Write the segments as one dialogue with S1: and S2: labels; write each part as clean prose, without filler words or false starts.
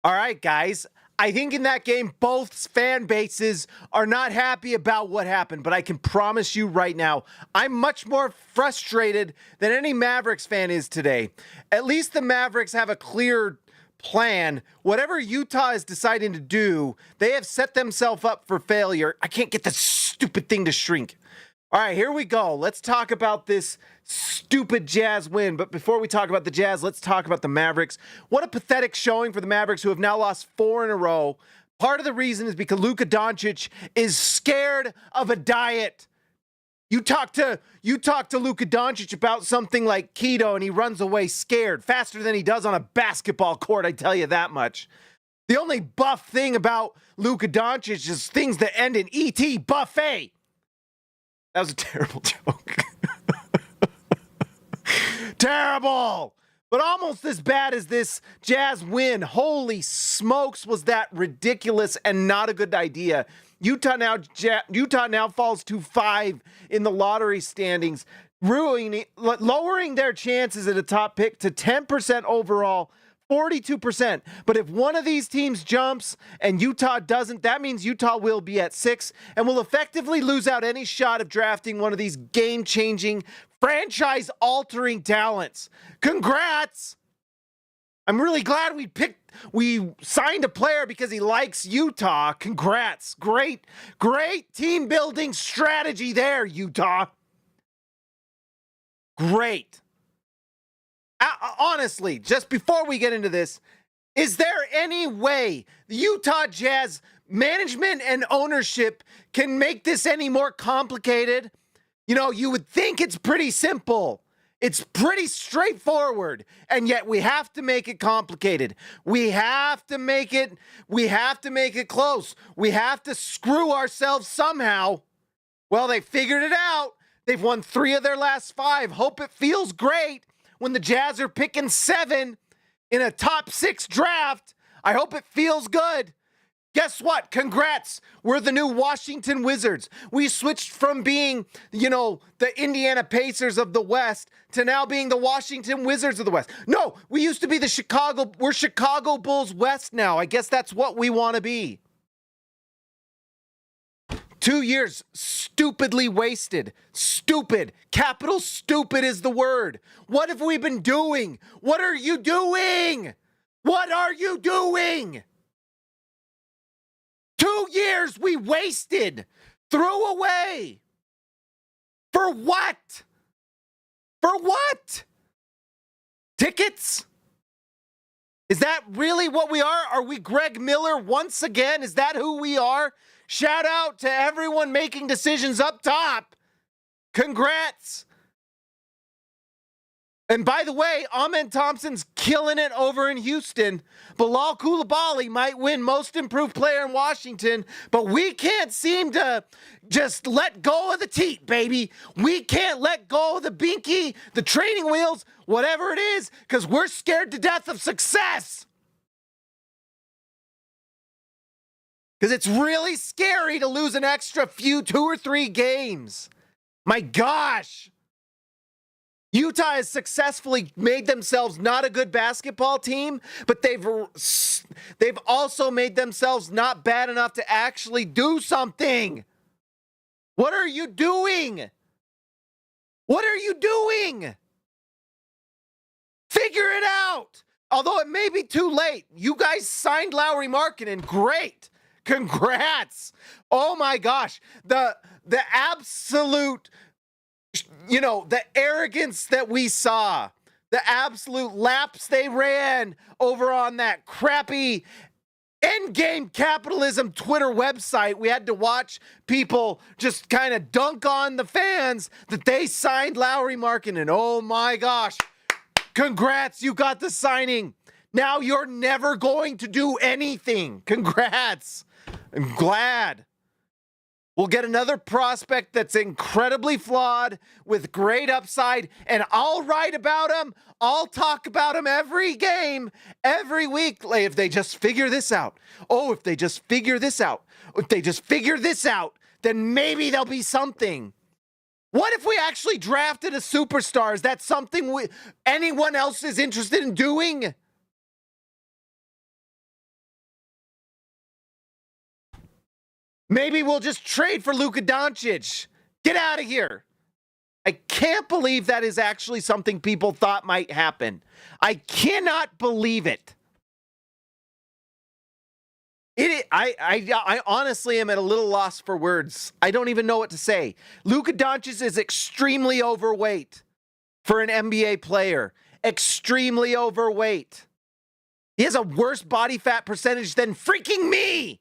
S1: All right, guys. I think in that game, both fan bases are not happy about what happened, but I can promise you right now, I'm much more frustrated than any Mavericks fan is today. At least the Mavericks have a clear plan. Whatever Utah is deciding to do, they have set themselves up for failure. I can't get this stupid thing to shrink. All right, here we go. Let's talk about this stupid Jazz win. But before we talk about the Jazz, let's talk about the Mavericks. What a pathetic showing for the Mavericks, who have now lost 4 in a row. Part of the reason is because Luka Doncic is scared of a diet. You talk to Luka Doncic about something like keto, and he runs away scared, faster than he does on a basketball court, I tell you that much. The only buff thing about Luka Doncic is things that end in E.T. buffet. That was a terrible joke. Terrible! But almost as bad as this Jazz win. Holy smokes, was that ridiculous and not a good idea. Utah now falls to 5 in the lottery standings, lowering their chances at a top pick to 10% overall. 42%. But if one of these teams jumps and Utah doesn't, that means Utah will be at 6 and will effectively lose out any shot of drafting one of these game-changing, franchise-altering talents. Congrats! I'm really glad we signed a player because he likes Utah. Congrats. Great team-building strategy there, Utah. Great. Honestly, just before we get into this, is there any way the Utah Jazz management and ownership can make this any more complicated? You know, you would think it's pretty simple. It's pretty straightforward, and yet we have to make it complicated. We have to make it close. We have to screw ourselves somehow. Well, they figured it out. They've won 3 of their last 5. Hope it feels great when the Jazz are picking 7 in a top 6 draft. I hope it feels good. Guess what? Congrats. We're the new Washington Wizards. We switched from being, the Indiana Pacers of the West to now being the Washington Wizards of the West. No, we used to be we're Chicago Bulls West now. I guess that's what we want to be. 2 years stupidly wasted. Stupid. Capital stupid is the word. What have we been doing? What are you doing? What are you doing? 2 years we wasted. Threw away. For what? For what? Tickets? Is that really what we are? Are we Greg Miller once again? Is that who we are? Shout out to everyone making decisions up top. Congrats. And by the way, Amen Thompson's killing it over in Houston. Bilal Coulibaly might win Most Improved Player in Washington, but we can't seem to just let go of the teat, baby. We can't let go of the binky, the training wheels, whatever it is, because we're scared to death of success. Because it's really scary to lose an extra 2 or 3 games. My gosh. Utah has successfully made themselves not a good basketball team, but they've also made themselves not bad enough to actually do something. What are you doing? What are you doing? Figure it out. Although it may be too late. You guys signed Lauri Markkanen. Great. Congrats. Oh my gosh. The absolute, the arrogance that we saw, the absolute laps they ran over on that crappy endgame capitalism Twitter website. We had to watch people just kind of dunk on the fans that they signed Lauri Markkanen. Oh my gosh. Congrats. You got the signing. Now you're never going to do anything. Congrats. I'm glad. We'll get another prospect that's incredibly flawed with great upside, and I'll write about him. I'll talk about him every game, every week. If they just figure this out. Oh, if they just figure this out. If they just figure this out, then maybe there'll be something. What if we actually drafted a superstar? Is that something anyone else is interested in doing? Maybe we'll just trade for Luka Doncic. Get out of here. I can't believe that is actually something people thought might happen. I cannot believe it. I honestly am at a little loss for words. I don't even know what to say. Luka Doncic is extremely overweight for an NBA player. Extremely overweight. He has a worse body fat percentage than freaking me.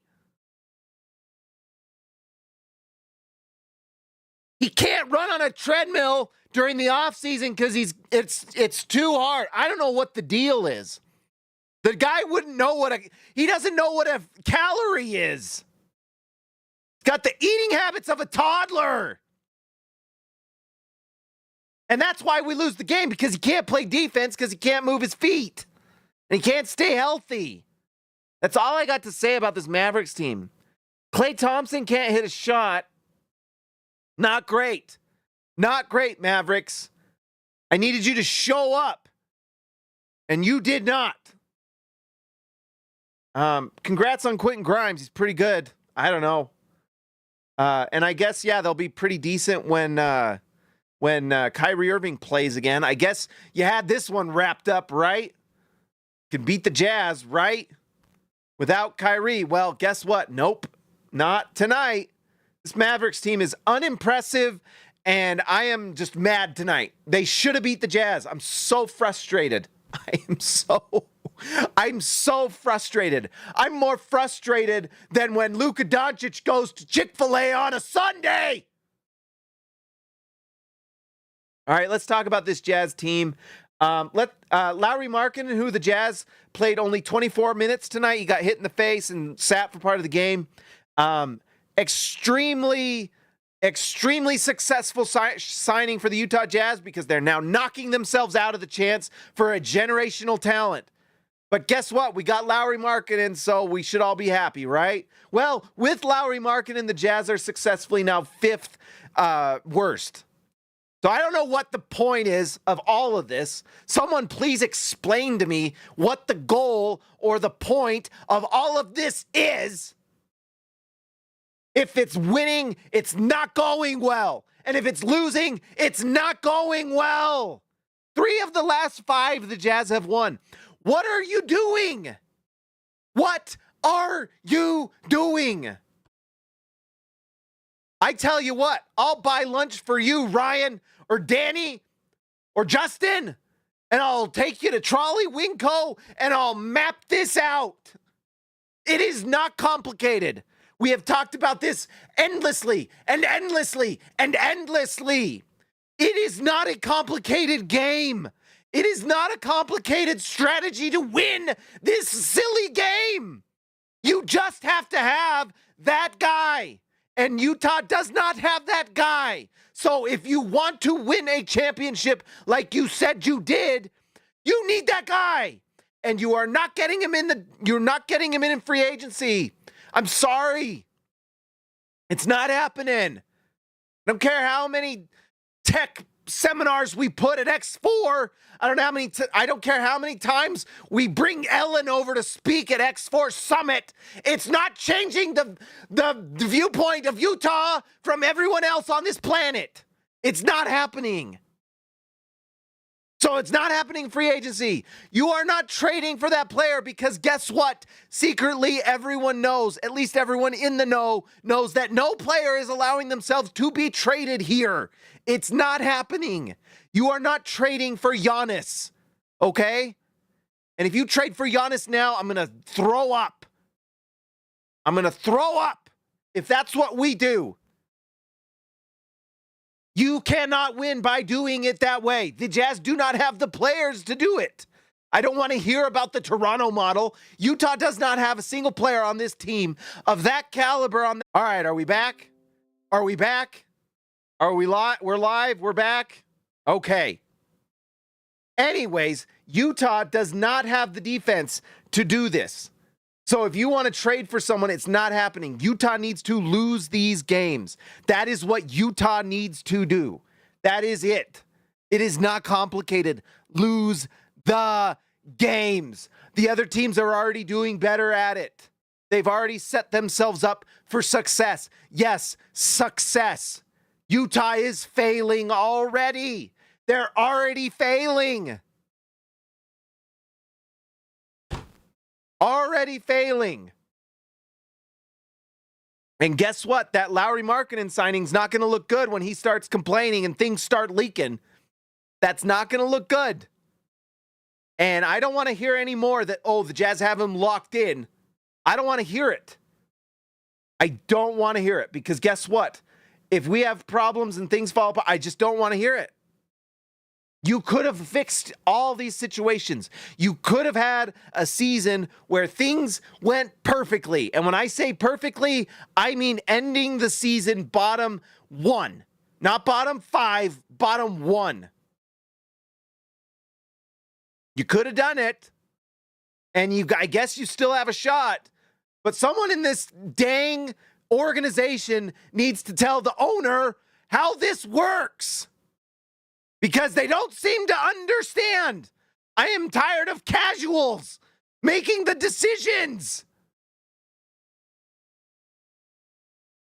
S1: He can't run on a treadmill during the offseason because it's too hard. I don't know what the deal is. The guy wouldn't know he doesn't know what a calorie is. He's got the eating habits of a toddler. And that's why we lose the game, because he can't play defense because he can't move his feet. And he can't stay healthy. That's all I got to say about this Mavericks team. Klay Thompson can't hit a shot. Not great. Not great, Mavericks. I needed you to show up. And you did not. Congrats on Quentin Grimes. He's pretty good. I don't know. And I guess, yeah, they'll be pretty decent when Kyrie Irving plays again. I guess you had this one wrapped up, right? Could beat the Jazz, right? Without Kyrie. Well, guess what? Nope. Not tonight. This Mavericks team is unimpressive, and I am just mad tonight. They should have beat the Jazz. I'm so frustrated. I'm so frustrated. I'm more frustrated than when Luka Doncic goes to Chick-fil-A on a Sunday. All right, let's talk about this Jazz team. Lauri Markkanen, who the Jazz played only 24 minutes tonight. He got hit in the face and sat for part of the game. Extremely successful signing for the Utah Jazz, because they're now knocking themselves out of the chance for a generational talent. But guess what? We got Lauri Markkanen, so we should all be happy, right? Well, with Lauri Markkanen, the Jazz are successfully now 5th worst. So I don't know what the point is of all of this. Someone please explain to me what the goal or the point of all of this is. If it's winning, it's not going well. And if it's losing, it's not going well. 3 of the last 5 the Jazz have won. What are you doing? What are you doing? I tell you what, I'll buy lunch for you, Ryan, or Danny, or Justin, and I'll take you to Trolley Winco, and I'll map this out. It is not complicated. We have talked about this endlessly and endlessly and endlessly. It is not a complicated game. It is not a complicated strategy to win this silly game. You just have to have that guy. And Utah does not have that guy. So if you want to win a championship like you said you did, you need that guy. And you are not getting him in free agency. I'm sorry. It's not happening. I don't care how many tech seminars we put at X4. I don't care how many times we bring Ellen over to speak at X4 Summit. It's not changing the viewpoint of Utah from everyone else on this planet. It's not happening. So it's not happening in free agency. You are not trading for that player, because guess what? Secretly, everyone knows, at least everyone in the know, knows that no player is allowing themselves to be traded here. It's not happening. You are not trading for Giannis, okay? And if you trade for Giannis now, I'm going to throw up. I'm going to throw up if that's what we do. You cannot win by doing it that way. The Jazz do not have the players to do it. I don't want to hear about the Toronto model. Utah does not have a single player on this team of that caliber. All right, are we back? Are we back? Are we live? We're live? We're back? Okay. Anyways, Utah does not have the defense to do this. So if you want to trade for someone, it's not happening. Utah needs to lose these games. That is what Utah needs to do. That is it. It is not complicated. Lose the games. The other teams are already doing better at it. They've already set themselves up for success. Yes, success. Utah is failing already. They're already failing. Already failing. And guess what? That Lauri Markkanen signing's not going to look good when he starts complaining and things start leaking. That's not going to look good. And I don't want to hear any more that, oh, the Jazz have him locked in. I don't want to hear it. I don't want to hear it because guess what? If we have problems and things fall apart, I just don't want to hear it. You could have fixed all these situations. You could have had a season where things went perfectly. And when I say perfectly, I mean ending the season bottom 1. Not bottom 5, bottom 1. You could have done it. And I guess you still have a shot. But someone in this dang organization needs to tell the owner how this works. Because they don't seem to understand. I am tired of casuals making the decisions.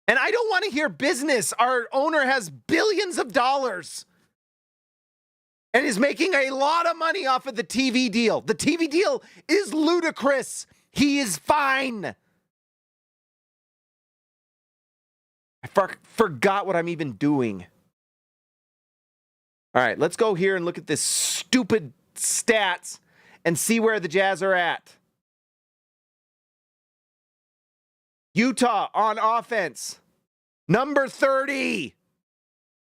S1: And I don't want to hear business. Our owner has billions of dollars and is making a lot of money off of the TV deal. The TV deal is ludicrous. He is fine. I forgot what I'm even doing. All right, let's go here and look at this stupid stats and see where the Jazz are at. Utah on offense, number 30.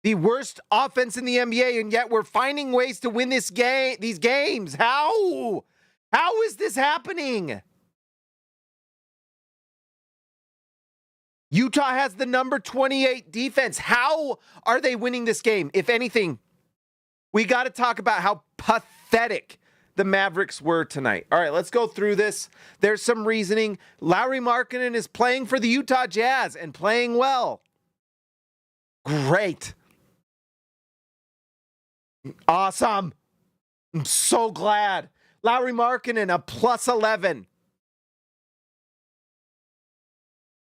S1: The worst offense in the NBA, and yet we're finding ways to win these games. How? How is this happening? Utah has the number 28 defense. How are they winning this game? If anything, we got to talk about how pathetic the Mavericks were tonight. All right, let's go through this. There's some reasoning. Lauri Markkanen is playing for the Utah Jazz and playing well. Great. Awesome. I'm so glad. Lauri Markkanen, a plus 11.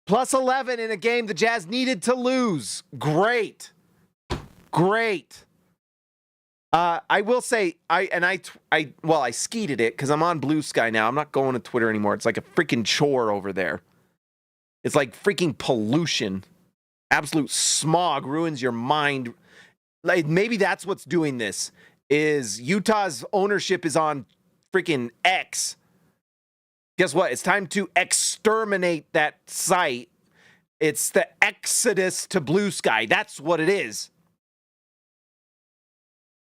S1: Plus 11 in a game the Jazz needed to lose. Great. Great. I will say, I skeeted it because I'm on Blue Sky now. I'm not going to Twitter anymore. It's like a freaking chore over there. It's like freaking pollution. Absolute smog ruins your mind. Like maybe that's what's doing this. Is Utah's ownership is on freaking X. Guess what? It's time to exterminate that site. It's the exodus to Blue Sky. That's what it is.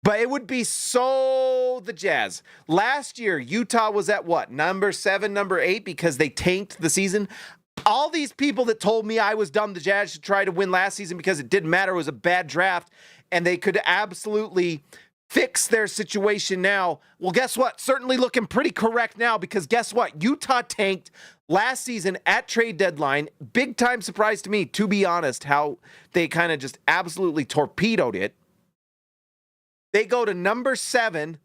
S1: But it would be so the Jazz. Last year, Utah was at what? Number 7, number 8 because they tanked the season. All these people that told me I was dumb, the Jazz should try to win last season because it didn't matter. It was a bad draft. And they could absolutely fix their situation now. Well, guess what? Certainly looking pretty correct now because guess what? Utah tanked last season at trade deadline. Big time surprise to me, to be honest, how they kind of just absolutely torpedoed it. They go to number 7,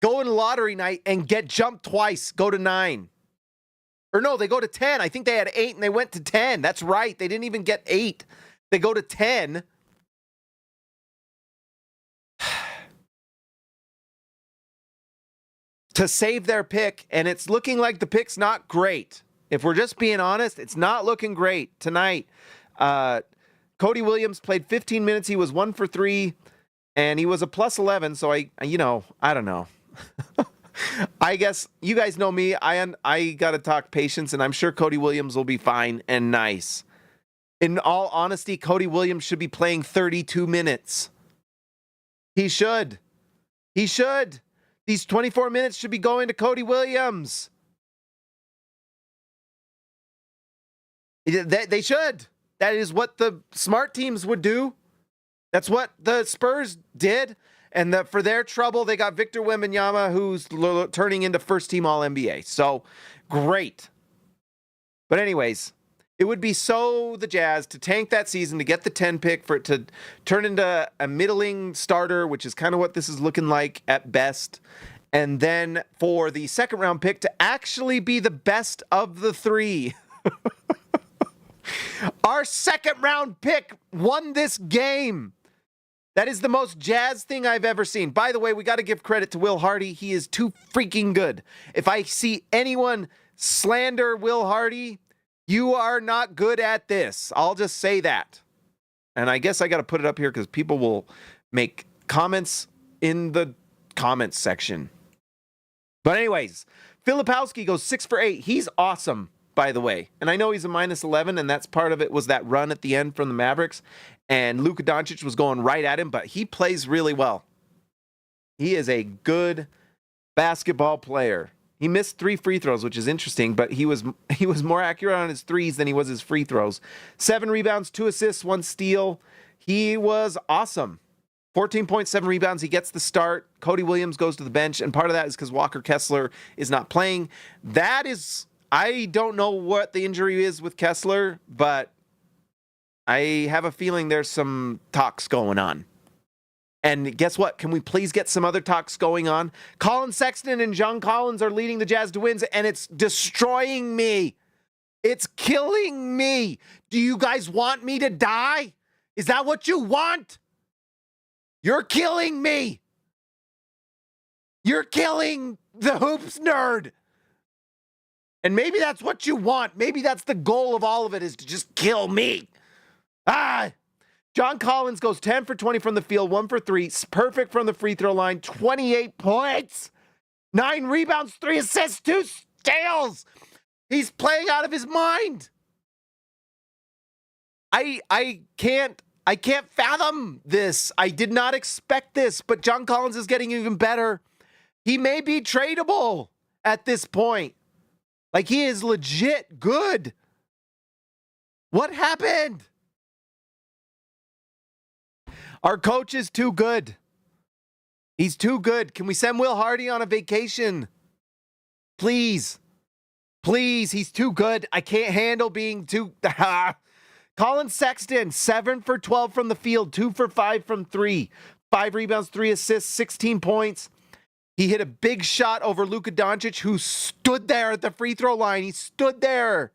S1: go in lottery night and get jumped twice, go to 9. Or no, they go to 10. I think they had 8 and they went to 10. That's right. They didn't even get 8. They go to 10. To save their pick, and it's looking like the pick's not great. If we're just being honest, it's not looking great tonight. Cody Williams played 15 minutes. He was 1 for 3. And he was a plus 11, so I don't know. I guess you guys know me. I got to talk patience, and I'm sure Cody Williams will be fine and nice. In all honesty, Cody Williams should be playing 32 minutes. He should. He should. These 24 minutes should be going to Cody Williams. They should. That is what the smart teams would do. That's what the Spurs did. And for their trouble, they got Victor Wembanyama, who's turning into first-team All-NBA. So, great. But anyways, it would be so the Jazz to tank that season, to get the 10 pick, for it to turn into a middling starter, which is kind of what this is looking like at best. And then for the second-round pick to actually be the best of the 3. Our second round pick won this game. That is the most Jazz thing I've ever seen. By the way, we got to give credit to Will Hardy. He is too freaking good. If I see anyone slander Will Hardy, you are not good at this. I'll just say that. And I guess I got to put it up here because people will make comments in the comments section. But anyways, Filipowski goes 6 for 8. He's awesome, by the way. And I know he's a minus 11, and that's part of it was that run at the end from the Mavericks. And Luka Doncic was going right at him, but he plays really well. He is a good basketball player. He missed 3 free throws, which is interesting, but he was more accurate on his threes than he was his free throws. 7 rebounds, 2 assists, 1 steal. He was awesome. 14.7 rebounds. He gets the start. Cody Williams goes to the bench, and part of that is because Walker Kessler is not playing. That is, I don't know what the injury is with Kessler, but I have a feeling there's some talks going on. And guess what? Can we please get some other talks going on? Colin Sexton and John Collins are leading the Jazz to wins, and it's destroying me. It's killing me. Do you guys want me to die? Is that what you want? You're killing me. You're killing the hoops nerd. And maybe that's what you want. Maybe that's the goal of all of it, is to just kill me. John Collins goes 10 for 20 from the field, 1 for 3, perfect from the free throw line, 28 points, 9 rebounds, 3 assists, 2 steals. He's playing out of his mind. I can't fathom this. I did not expect this, but John Collins is getting even better. He may be tradable at this point. Like, he is legit good. What happened? Our coach is too good. He's too good. Can we send Will Hardy on a vacation? Please. Please, he's too good. I can't handle being too... Colin Sexton, 7 for 12 from the field, 2 for 5 from 3. 5 rebounds, 3 assists, 16 points. He hit a big shot over Luka Doncic, who stood there at the free throw line. He stood there.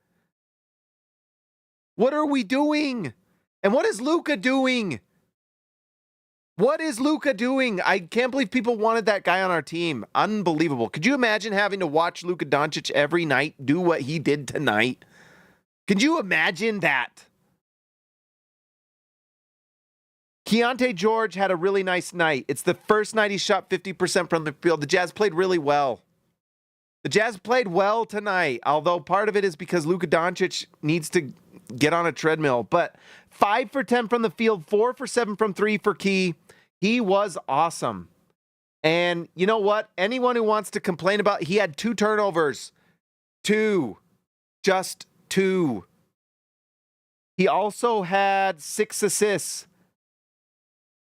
S1: What are we doing? And what is Luka doing? What is Luka doing? I can't believe people wanted that guy on our team. Unbelievable. Could you imagine having to watch Luka Doncic every night do what he did tonight? Could you imagine that? Keontae George had a really nice night. It's the first night he shot 50% from the field. The Jazz played really well. The Jazz played well tonight, although part of it is because Luka Doncic needs to get on a treadmill. But 5 for 10 from the field, 4 for 7 from 3 for Key. He was awesome. And you know what? Anyone who wants to complain about, he had 2 turnovers. 2. Just 2. He also had 6 assists.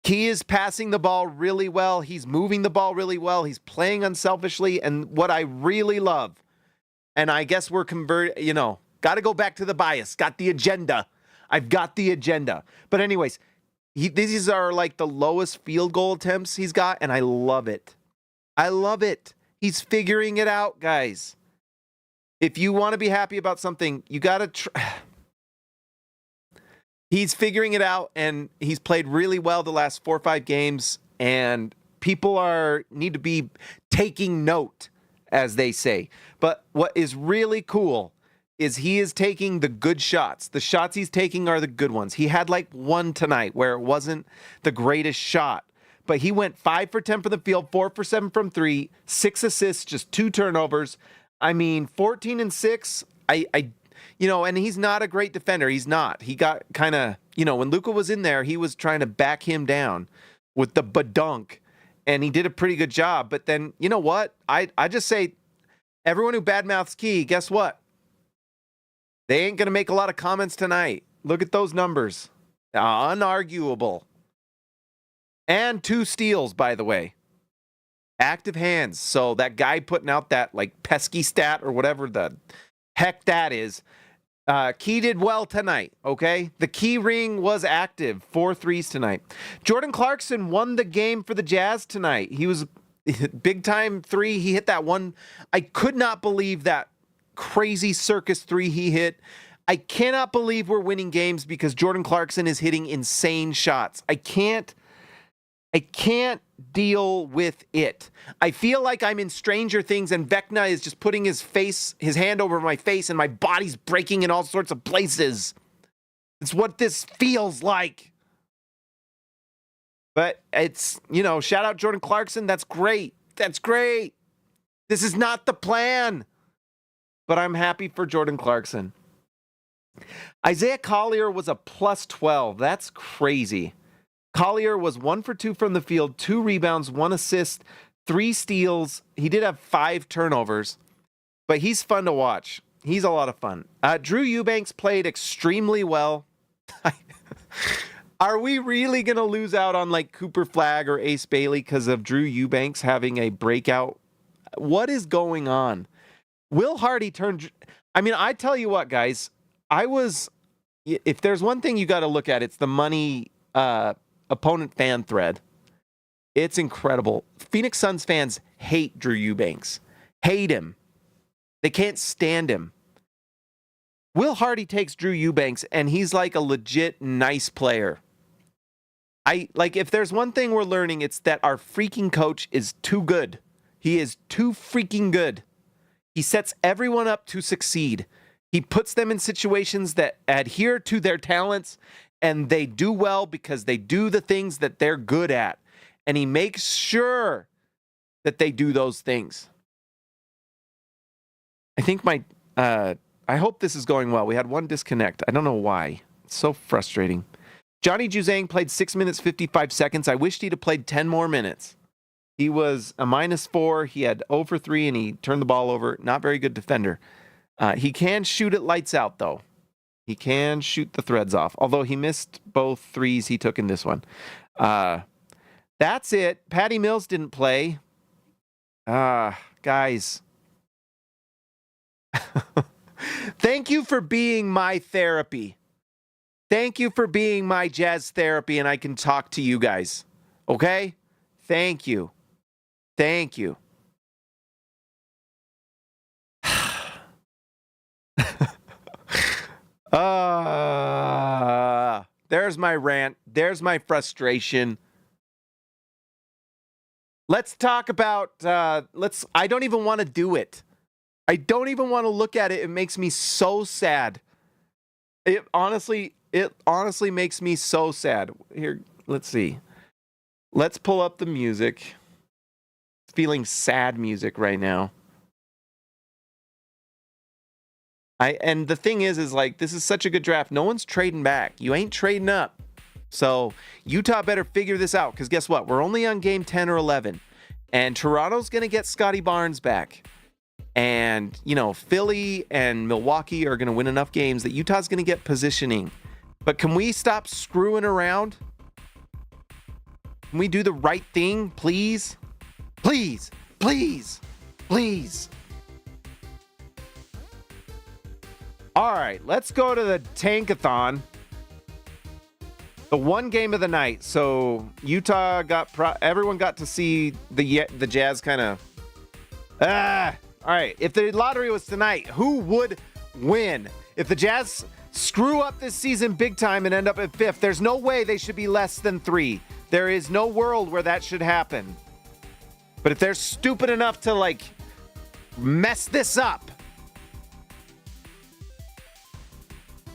S1: Key is passing the ball really well. He's moving the ball really well. He's playing unselfishly. And what I really love, and I guess we're got to go back to the bias. Got the agenda. I've got the agenda. But anyways, these are like the lowest field goal attempts he's got, and I love it. I love it. He's figuring it out, guys. If you want to be happy about something, you got to try. He's figuring it out, and he's played really well the last 4 or 5 games, and people need to be taking note, as they say. But what is really cool is he is taking the good shots. The shots he's taking are the good ones. He had like one tonight where it wasn't the greatest shot, but he went 5 for 10 from the field, 4 for 7 from 3, 6 assists, just 2 turnovers. I mean, 14 and 6. And he's not a great defender. He's not. He got kind of, when Luka was in there, he was trying to back him down with the badunk, and he did a pretty good job. But then, you know what? I just say, everyone who badmouths Key, guess what? They ain't going to make a lot of comments tonight. Look at those numbers. Unarguable. And 2 steals, by the way. Active hands. So that guy putting out that like pesky stat or whatever the heck that is, Key did well tonight, okay? The key ring was active. 4 threes tonight. Jordan Clarkson won the game for the Jazz tonight. He was big time 3. He hit that one. I could not believe that crazy circus 3 he hit. I cannot believe we're winning games because Jordan Clarkson is hitting insane shots. I can't deal with it. I feel like I'm in Stranger Things and Vecna is just putting his hand over my face and my body's breaking in all sorts of places. It's what this feels like. But it's, shout out Jordan Clarkson. That's great. That's great. This is not the plan. But I'm happy for Jordan Clarkson. Isaiah Collier was a plus 12. That's crazy. Collier was 1 for 2 from the field, 2 rebounds, 1 assist, 3 steals. He did have 5 turnovers, but he's fun to watch. He's a lot of fun. Drew Eubanks played extremely well. Are we really going to lose out on like Cooper Flagg or Ace Bailey because of Drew Eubanks having a breakout? What is going on? Will Hardy turned... I tell you what, guys. If there's one thing you got to look at, it's the money opponent fan thread. It's incredible. Phoenix Suns fans hate Drew Eubanks. Hate him. They can't stand him. Will Hardy takes Drew Eubanks, and he's like a legit nice player. If there's one thing we're learning, it's that our freaking coach is too good. He is too freaking good. He sets everyone up to succeed. He puts them in situations that adhere to their talents, and they do well because they do the things that they're good at. And he makes sure that they do those things. I think I hope this is going well. We had one disconnect. I don't know why. It's so frustrating. Johnny Juzang played 6 minutes, 55 seconds. I wished he'd have played 10 more minutes. He was a -4. He had 0 for 3, and he turned the ball over. Not very good defender. He can shoot it lights out, though. He can shoot the threads off, although he missed both threes he took in this one. That's it. Patty Mills didn't play. Guys. Thank you for being my therapy. Thank you for being my jazz therapy, and I can talk to you guys. Okay? Thank you. Thank you. There's my rant. There's my frustration. Let's talk about, I don't even want to do it. I don't even want to look at it. It makes me so sad. It honestly makes me so sad. Here, let's see. Let's pull up the music. Feeling sad music right now. And the thing is like, this is such a good draft. No one's trading back. You ain't trading up. So Utah better figure this out, because guess what? We're only on game 10 or 11. And Toronto's going to get Scotty Barnes back. And, Philly and Milwaukee are going to win enough games that Utah's going to get positioning. But can we stop screwing around? Can we do the right thing, please? Please, please, please. All right, let's go to the Tankathon. The one game of the night. So Utah everyone got to see the Jazz kind of. All right, if the lottery was tonight, who would win? If the Jazz screw up this season big time and end up at 5th, there's no way they should be less than 3. There is no world where that should happen. But if they're stupid enough to mess this up,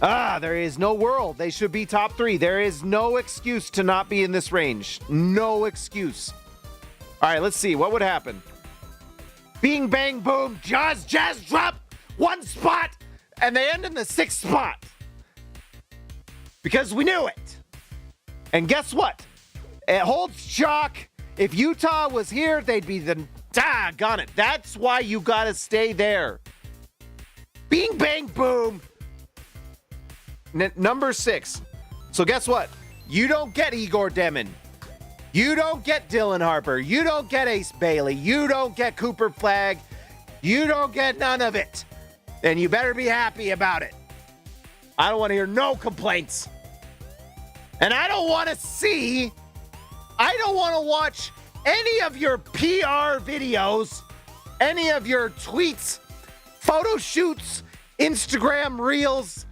S1: there is no world. They should be top 3. There is no excuse to not be in this range. No excuse. All right, let's see. What would happen? Bing, bang, boom. Jazz drop 1 spot, and they end in the 6th spot. Because we knew it. And guess what? It holds chalk. If Utah was here, they'd be doggone it. That's why you got to stay there. Bing, bang, boom. Number 6. So guess what? You don't get Igor Demon. You don't get Dylan Harper. You don't get Ace Bailey. You don't get Cooper Flagg. You don't get none of it. And you better be happy about it. I don't want to hear no complaints. And I don't want to watch any of your PR videos, any of your tweets photo shoots, Instagram reels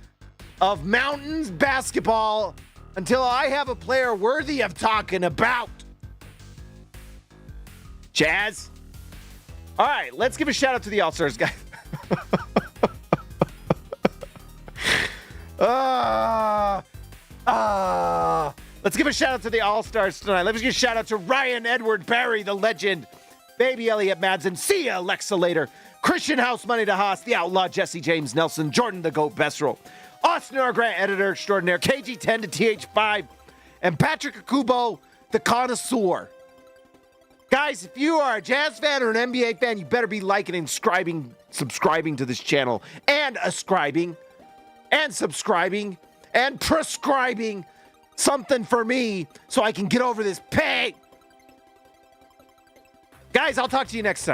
S1: of mountains basketball until I have a player worthy of talking about. Jazz. All right, let's give a shout out to the All-Stars, guys. Let's give a shout out to the All-Stars tonight. Let's give a shout out to Ryan Edward Barry, the legend. Baby Elliott Madsen. See ya, Alexa later. Christian House, Money to Haas. The Outlaw, Jesse James Nelson. Jordan the Goat Bestrel. Austin R. Grant, editor extraordinaire. KG10 to TH5. And Patrick Akubo, the connoisseur. Guys, if you are a Jazz fan or an NBA fan, you better be liking and subscribing to this channel. And ascribing. And subscribing. And prescribing something for me so I can get over this pain. Guys, I'll talk to you next time.